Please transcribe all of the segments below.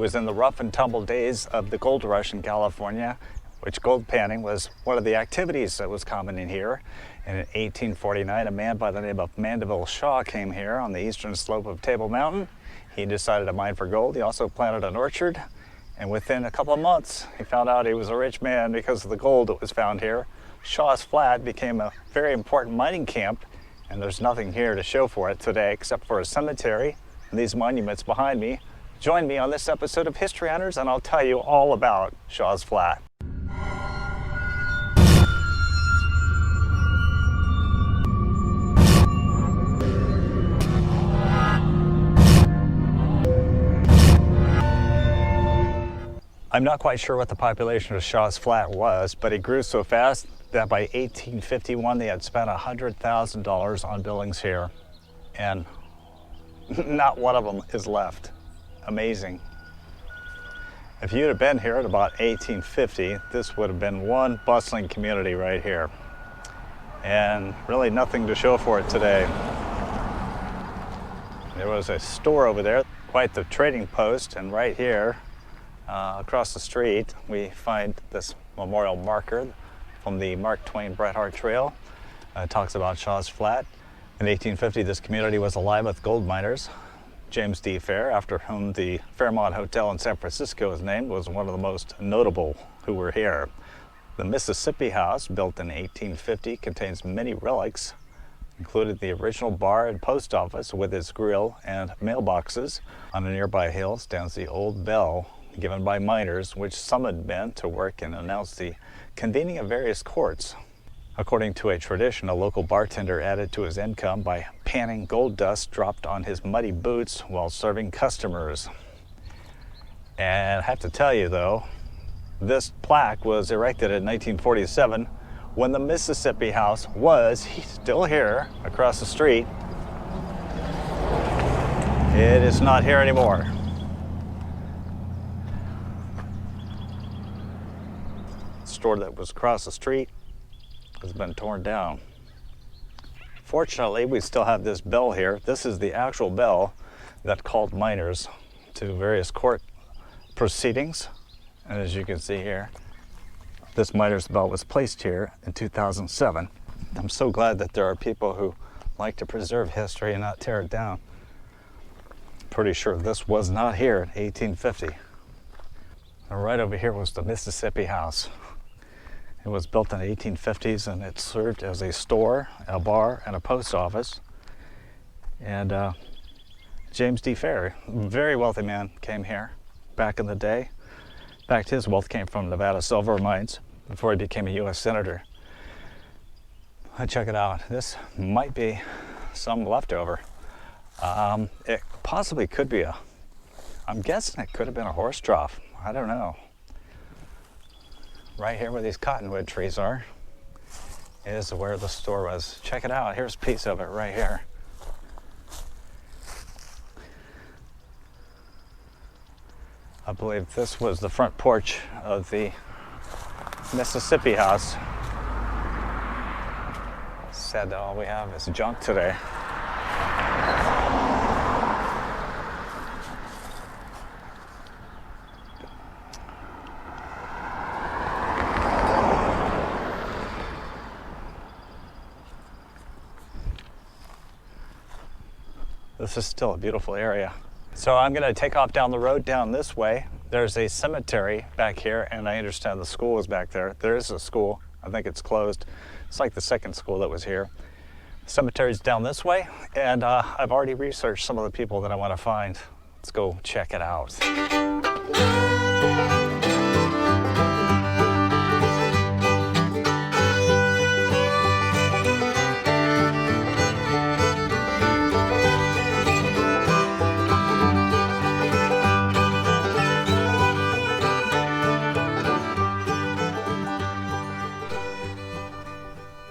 was in the rough and tumble days of the gold rush in California, which gold panning was one of the activities that was common in here. And in 1849, a man by the name of Mandeville Shaw came here on the eastern slope of Table Mountain. He decided to mine for gold. He also planted an orchard. And within a couple of months, he found out he was a rich man because of the gold that was found here. Shaw's Flat became a very important mining camp, and there's nothing here to show for it today except for a cemetery and these monuments behind me. Join me on this episode of History Hunters, and I'll tell you all about Shaw's Flat. I'm not quite sure what the population of Shaw's Flat was, but it grew so fast that by 1851 they had spent $100,000 on buildings here, and not one of them is left. Amazing. If you'd have been here at about 1850, this would have been one bustling community right here, and really nothing to show for it today. There was a store over there, quite the trading post, and right here across the street, we find this memorial marker from the Mark Twain Bret Harte Trail. It talks about Shaw's Flat. In 1850, this community was alive with gold miners. James D. Fair, after whom the Fairmont Hotel in San Francisco is named, was one of the most notable who were here. The Mississippi House, built in 1850, contains many relics, including the original bar and post office with its grill and mailboxes. On a nearby hill stands the old bell given by miners, which summoned men to work and announced the convening of various courts. According to a tradition, a local bartender added to his income by panning gold dust dropped on his muddy boots while serving customers. And I have to tell you though, this plaque was erected in 1947 when the Mississippi House was still here across the street. It is not here anymore. Store that was across the street has been torn down. Fortunately, we still have this bell here. This is the actual bell that called miners to various court proceedings. And as you can see here, this miner's bell was placed here in 2007. I'm so glad that there are people who like to preserve history and not tear it down. Pretty sure this was not here in 1850. And right over here was the Mississippi House. It was built in the 1850s, and it served as a store, a bar, and a post office. And James D. Fair, a very wealthy man, came here back in the day. In fact, his wealth came from Nevada silver mines before he became a U.S. Senator. Check it out. This might be some leftover. It possibly could be I'm guessing it could have been a horse trough. I don't know. Right here where these cottonwood trees are is where the store was. Check it out. Here's a piece of it right here. I believe this was the front porch of the Mississippi House. Sad that all we have is junk today. This is still a beautiful area. So I'm going to take off down the road down this way. There's a cemetery back here, and I understand the school is back there. There is a school. I think it's closed. It's like the second school that was here. The cemetery's down this way, and I've already researched some of the people that I want to find. Let's go check it out.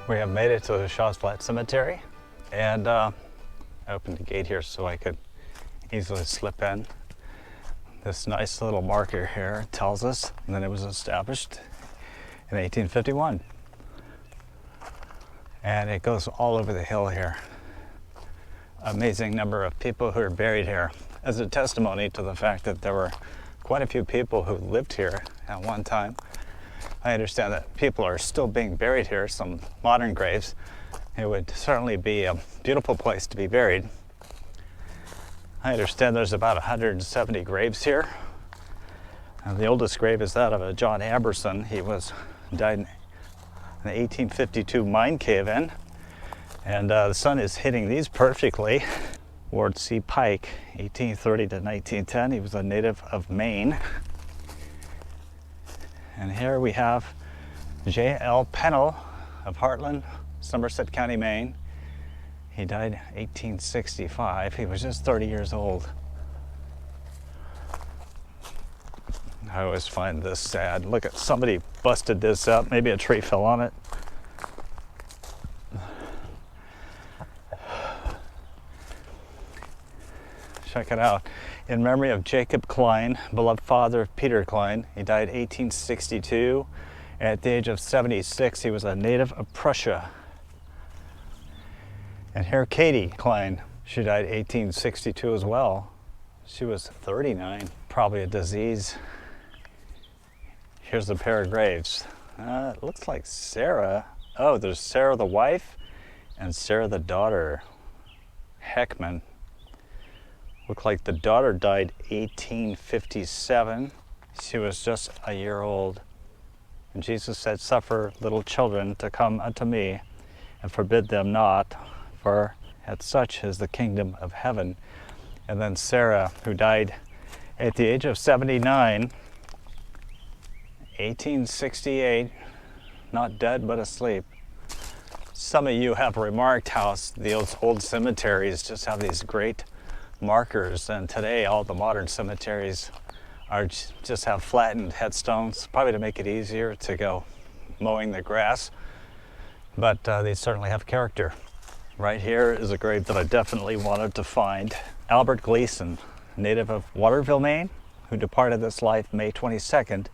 We have made it to the Shaw's Flat Cemetery, and I opened the gate here so I could easily slip in. This nice little marker here tells us that it was established in 1851. And it goes all over the hill here. Amazing number of people who are buried here as a testimony to the fact that there were quite a few people who lived here at one time. I understand that people are still being buried here, some modern graves. It would certainly be a beautiful place to be buried. I understand there's about 170 graves here. The oldest grave is that of a John Amberson. He died in the 1852 mine cave-in. And the sun is hitting these perfectly. Ward C. Pike, 1830 to 1910. He was a native of Maine. And here we have J.L. Pennell of Hartland, Somerset County, Maine. He died 1865. He was just 30 years old. I always find this sad. Look at, somebody busted this up. Maybe a tree fell on it. Check it out. In memory of Jacob Klein, beloved father of Peter Klein. He died 1862. At the age of 76, he was a native of Prussia. And here Katie Klein. She died 1862 as well. She was 39. Probably a disease. Here's a pair of graves. It looks like Sarah. Oh, there's Sarah the wife and Sarah the daughter. Heckman. Looked like the daughter died 1857. She was just a year old. And Jesus said, "Suffer little children to come unto me, and forbid them not, for at such is the kingdom of heaven." And then Sarah, who died at the age of 79, 1868, not dead but asleep. Some of you have remarked how those old cemeteries just have these great markers, and today all the modern cemeteries just have flattened headstones, probably to make it easier to go mowing the grass, but they certainly have character. Right here is a grave that I definitely wanted to find. Albert Gleason, native of Waterville, Maine, who departed this life May 22nd,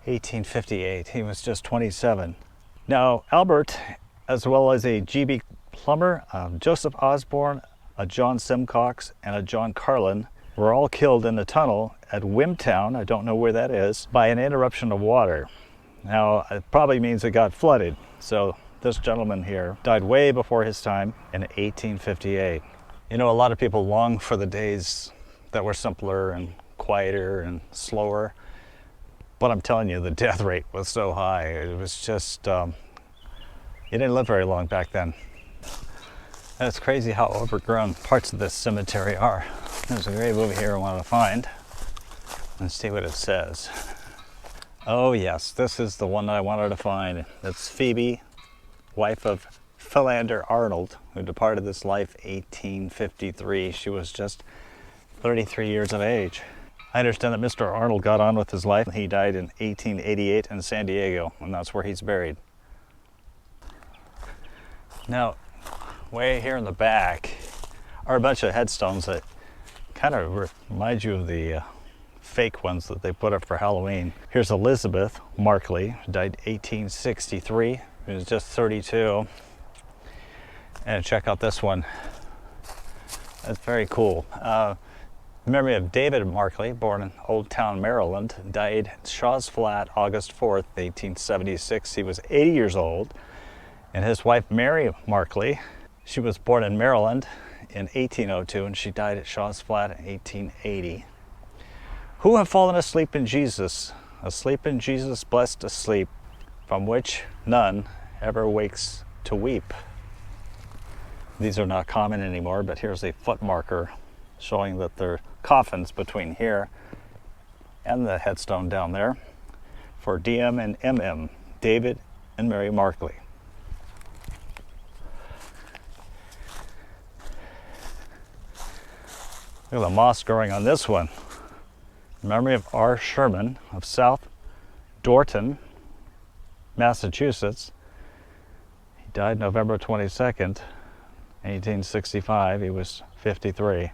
1858. He was just 27. Now, Albert, as well as a G.B. Plummer, Joseph Osborne, a John Simcox, and a John Carlin were all killed in a tunnel at Wimtown, I don't know where that is, by an interruption of water. Now, it probably means it got flooded. So this gentleman here died way before his time in 1858. You know, a lot of people long for the days that were simpler and quieter and slower. But I'm telling you, the death rate was so high. It was just, you didn't live very long back then. And it's crazy how overgrown parts of this cemetery are. There's a grave over here I want to find. Let's see what it says. Oh yes, this is the one that I wanted to find. It's Phoebe, wife of Philander Arnold, who departed this life 1853. She was just 33 years of age. I understand that Mr. Arnold got on with his life. He died in 1888 in San Diego, and that's where he's buried. Now, way here in the back are a bunch of headstones that kind of remind you of the fake ones that they put up for Halloween. Here's Elizabeth Markley, died 1863. She was just 32. And check out this one. That's very cool. In memory of David Markley, born in Old Town, Maryland, died Shaw's Flat, August 4th, 1876. He was 80 years old. And his wife, Mary Markley, she was born in Maryland in 1802, and she died at Shaw's Flat in 1880. Who have fallen asleep in Jesus, blessed asleep, from which none ever wakes to weep. These are not common anymore, but here's a foot marker showing that there are coffins between here and the headstone down there for DM and MM, David and Mary Markley. Look at the moss growing on this one. In memory of R. Sherman of South Dorton, Massachusetts. He died November 22nd, 1865. He was 53.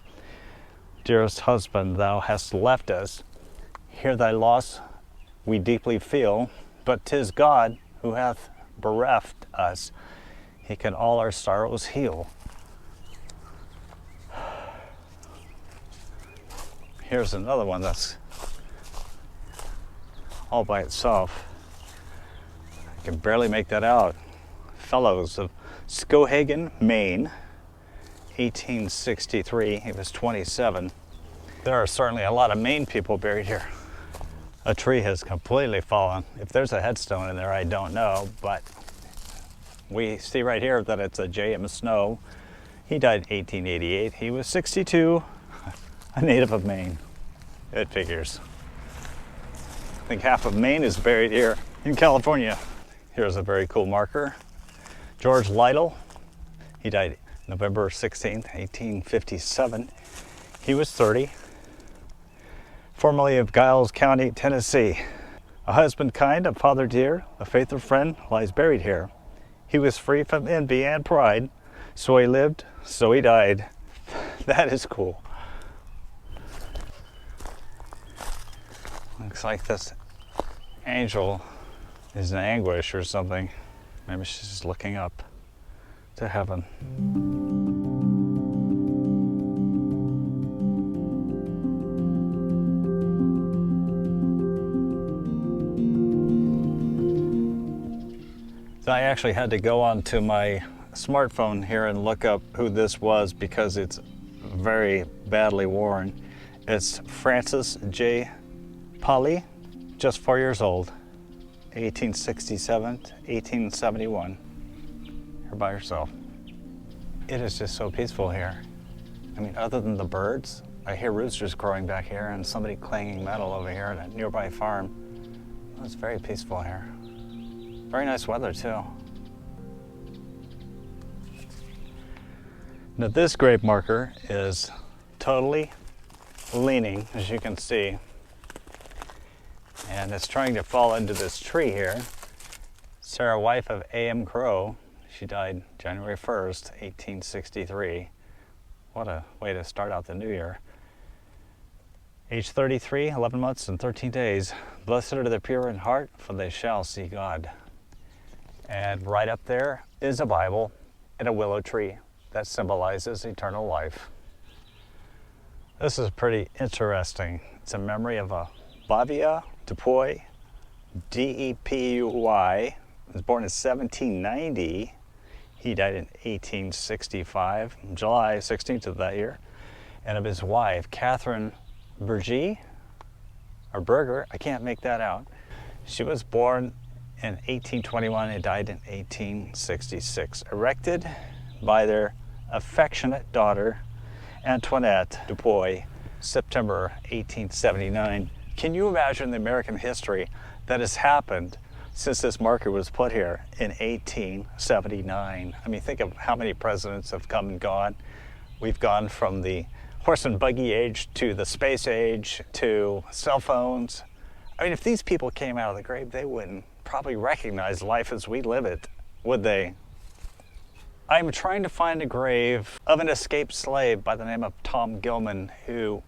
Dearest husband, thou hast left us. Here thy loss we deeply feel, but 'tis God who hath bereft us. He can all our sorrows heal. Here's another one that's all by itself. I can barely make that out. Fellows of Skowhegan, Maine, 1863. He was 27. There are certainly a lot of Maine people buried here. A tree has completely fallen. If there's a headstone in there, I don't know, but we see right here that it's a J.M. Snow. He died in 1888. He was 62, a native of Maine. It figures. I think half of Maine is buried here in California. Here's a very cool marker. George Lytle. He died November 16th, 1857. He was 30. Formerly of Giles County, Tennessee. A husband kind, a father dear, a faithful friend lies buried here. He was free from envy and pride, so he lived, so he died. That is cool. Looks like this angel is in anguish or something. Maybe she's just looking up to heaven. So I actually had to go onto my smartphone here and look up who this was because it's very badly worn. It's Francis J. Polly, just 4 years old, 1867 to 1871. Here by herself. It is just so peaceful here. I mean, other than the birds, I hear roosters crowing back here and somebody clanging metal over here at a nearby farm. It's very peaceful here. Very nice weather too. Now this grave marker is totally leaning, as you can see. And it's trying to fall into this tree here. Sarah, wife of A.M. Crow, she died January 1st, 1863. What a way to start out the new year. Age 33, 11 months and 13 days. Blessed are the pure in heart, for they shall see God. And right up there is a Bible and a willow tree that symbolizes eternal life. This is pretty interesting. It's a memory of a Bavia Dupuy, D-E-P-U-Y. He was born in 1790. He died in 1865, July 16th of that year. And of his wife, Catherine Berger, or Berger, I can't make that out. She was born in 1821 and died in 1866, erected by their affectionate daughter, Antoinette Dupuy, September 1879. Can you imagine the American history that has happened since this marker was put here in 1879? I mean, think of how many presidents have come and gone. We've gone from the horse and buggy age to the space age to cell phones. I mean, if these people came out of the grave, they wouldn't probably recognize life as we live it, would they? I'm trying to find a grave of an escaped slave by the name of Tom Gilman, who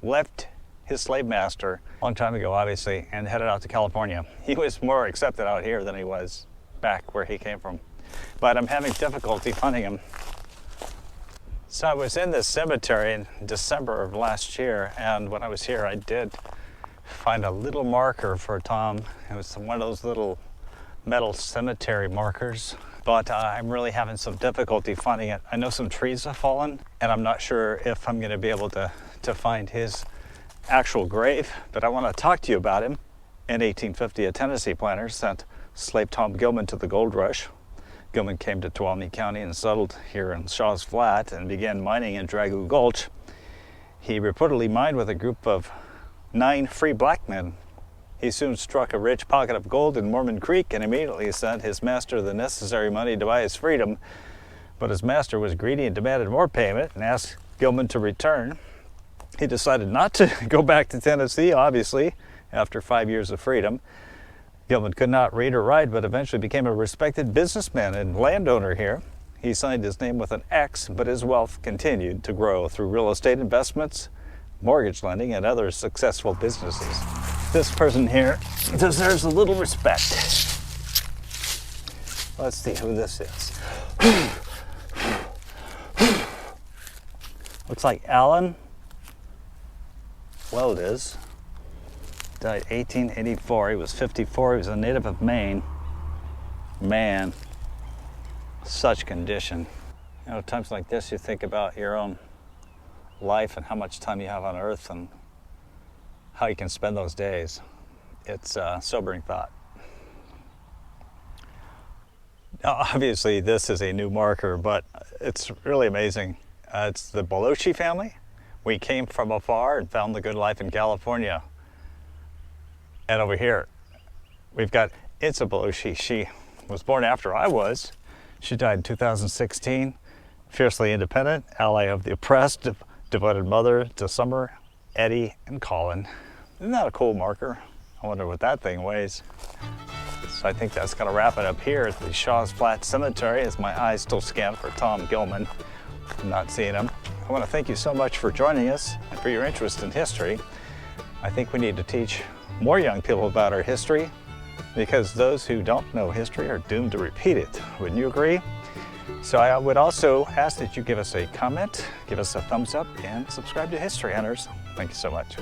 left his slave master a long time ago, obviously, and headed out to California. He was more accepted out here than he was back where he came from. But I'm having difficulty finding him. So I was in this cemetery in December of last year, and when I was here, I did find a little marker for Tom. It was one of those little metal cemetery markers, but I'm really having some difficulty finding it. I know some trees have fallen, and I'm not sure if I'm going to be able to find his actual grave, but I want to talk to you about him. In 1850, a Tennessee planter sent slave Tom Gilman to the gold rush. Gilman came to Tuolumne County and settled here in Shaw's Flat and began mining in Dragoo Gulch. He reportedly mined with a group of 9 free black men. He soon struck a rich pocket of gold in Mormon Creek and immediately sent his master the necessary money to buy his freedom. But his master was greedy and demanded more payment and asked Gilman to return. He decided not to go back to Tennessee, obviously, after 5 years of freedom. Gilman could not read or write, but eventually became a respected businessman and landowner here. He signed his name with an X, but his wealth continued to grow through real estate investments, mortgage lending, and other successful businesses. This person here deserves a little respect. Let's see who this is. Looks like Alan. Well, it is. Died 1884. He was 54. He was a native of Maine. Man, such condition. You know, times like this, you think about your own life and how much time you have on Earth and how you can spend those days. It's a sobering thought. Now, obviously, this is a new marker, but it's really amazing. It's the Belushi family. We came from afar and found the good life in California. And over here, we've got Itza Belushi. She was born after I was. She died in 2016. Fiercely independent, ally of the oppressed, devoted mother to Summer, Eddie, and Colin. Isn't that a cool marker? I wonder what that thing weighs. So I think that's going to wrap it up here at the Shaw's Flat Cemetery as my eyes still scan for Tom Gilman. I'm not seeing him. I want to thank you so much for joining us and for your interest in history. I think we need to teach more young people about our history because those who don't know history are doomed to repeat it. Wouldn't you agree? So I would also ask that you give us a comment, give us a thumbs up, and subscribe to History Hunters. Thank you so much.